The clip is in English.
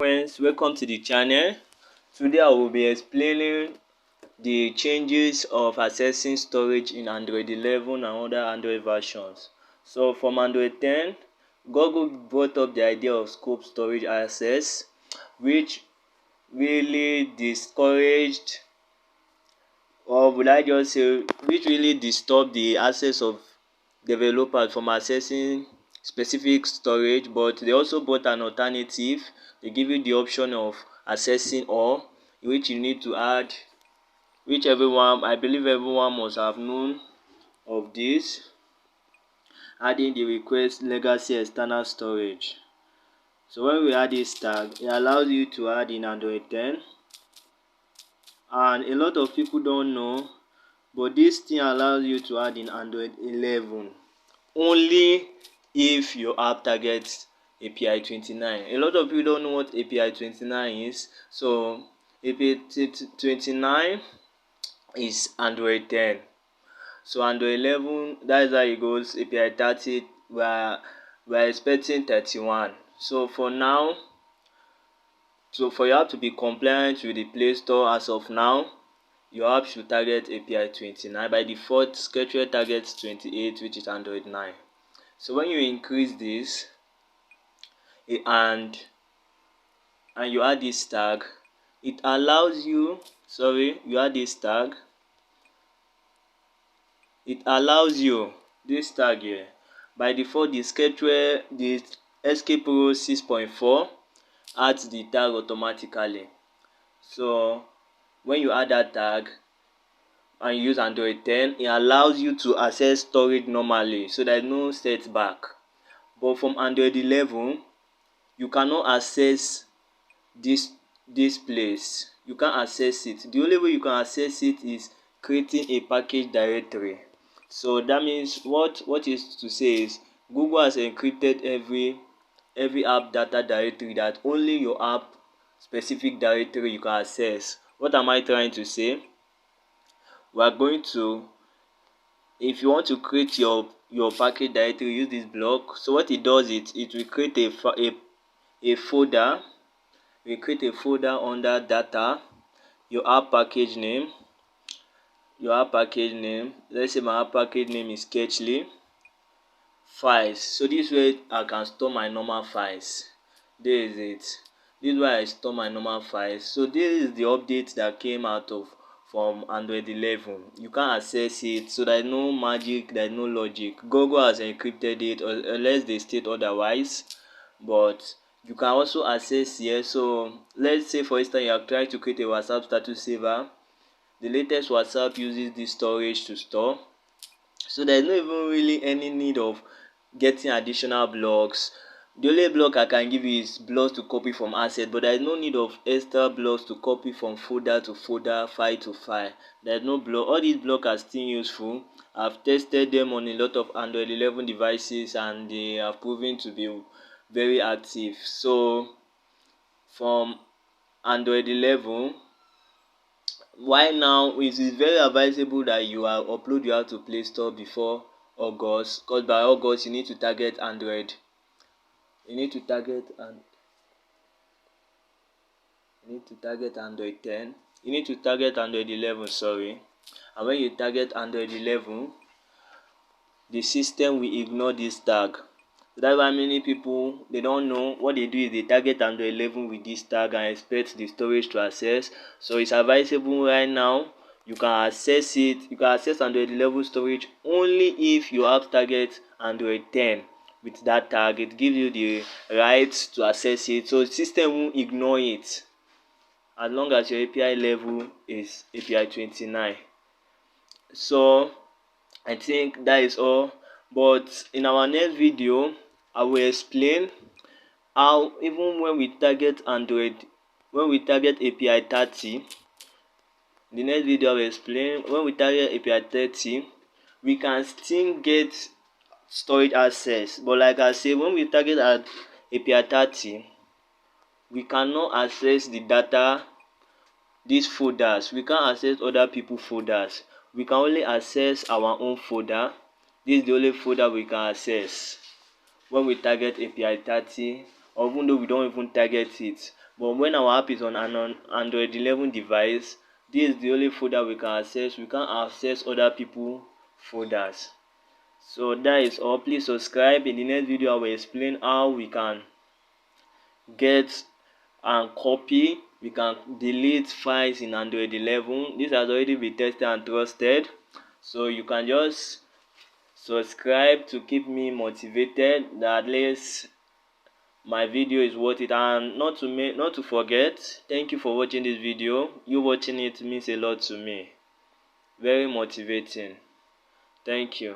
Friends, welcome to the channel. Today I will be explaining the changes of accessing storage in Android 11 and other Android versions. So from Android 10, Google brought up the idea of scope storage access, which really discouraged, or would I just say, which really disturbed the access of developers from accessing specific storage. But they also brought an alternative. They give you the option of accessing all, in which you need to add, which everyone, I believe everyone must have known of this, adding the request legacy external storage. So when we add this tag, it allows you to add in Android 10, and a lot of people don't know, but this thing allows you to add in Android 11 only if your app targets API 29. A lot of people don't know what API 29 is. So API 29 is Android 10. So Android 11, that is how it goes. API 30, we're expecting 31. So for now, for your app to be compliant with the Play Store as of now, your app should target API 29. By default, Sketchware targets 28, which is Android 9. So when you increase this and you add this tag, it allows you, you add this tag, it allows you this tag here. By default, the Sketchware, the SK Pro 6.4 adds the tag automatically. So when you add that tag and you use Android 10, it allows you to access storage normally, so there is no setback. But from Android 11, you cannot access this place. You can't access it. The only way you can access it is creating a package directory. So that means what is to say is Google has encrypted every app data directory, that only your app specific directory you can access. What am I trying to say? We are going to, if you want to create your package directory, use this block. So what it does, it will create a folder. We create a folder under data, your app package name. Let's say my app package name is Sketchly. Files. So this way I can store my normal files. This is it. This is where I store my normal files. So this is the update that came out from Android 11. You can't access it, so there is no magic, there is no logic. Google has encrypted it, unless they state otherwise. But you can also access here. So let's say for instance you are trying to create a WhatsApp status saver. The latest WhatsApp uses this storage to store. So there is not even really any need of getting additional blocks. The only block I can give you is blocks to copy from asset, but there is no need of extra blocks to copy from folder to folder, file to file. There is no block. All these blocks are still useful. I've tested them on a lot of Android 11 devices and they have proven to be very active. So from Android 11, why now it is very advisable that you upload your app to Play Store before August, because by August you need to target Android. You need to target Android 10. You need to target Android 11, sorry. And when you target Android 11, the system will ignore this tag. That's why many people, they don't know. What they do is they target Android 11 with this tag and expect the storage to access. So it's advisable right now. You can access it. You can access Android 11 storage only if you have target Android 10 with that tag. It gives you the right to access it. So the system won't ignore it as long as your API level is API 29. So I think that is all. But in our next video, I will explain how even when we target Android, when we target API 30, the next video I will explain when we target API 30, we can still get storage access. But like I say, when we target at API 30, we cannot access the data, these folders. We can't access other people's folders. We can only access our own folder. This is the only folder we can access when we target API 30 or even though we don't even target it. But when our app is on an Android 11 device, this is the only folder we can access. We can't access other people folders. So that is all. Please subscribe. In the next video I will explain how we can get and copy, we can delete files in Android 11. This has already been tested and trusted, so you can just subscribe to keep me motivated that at least my video is worth it. And not to forget, thank you for watching this video. You watching it means a lot to me, very motivating. Thank you.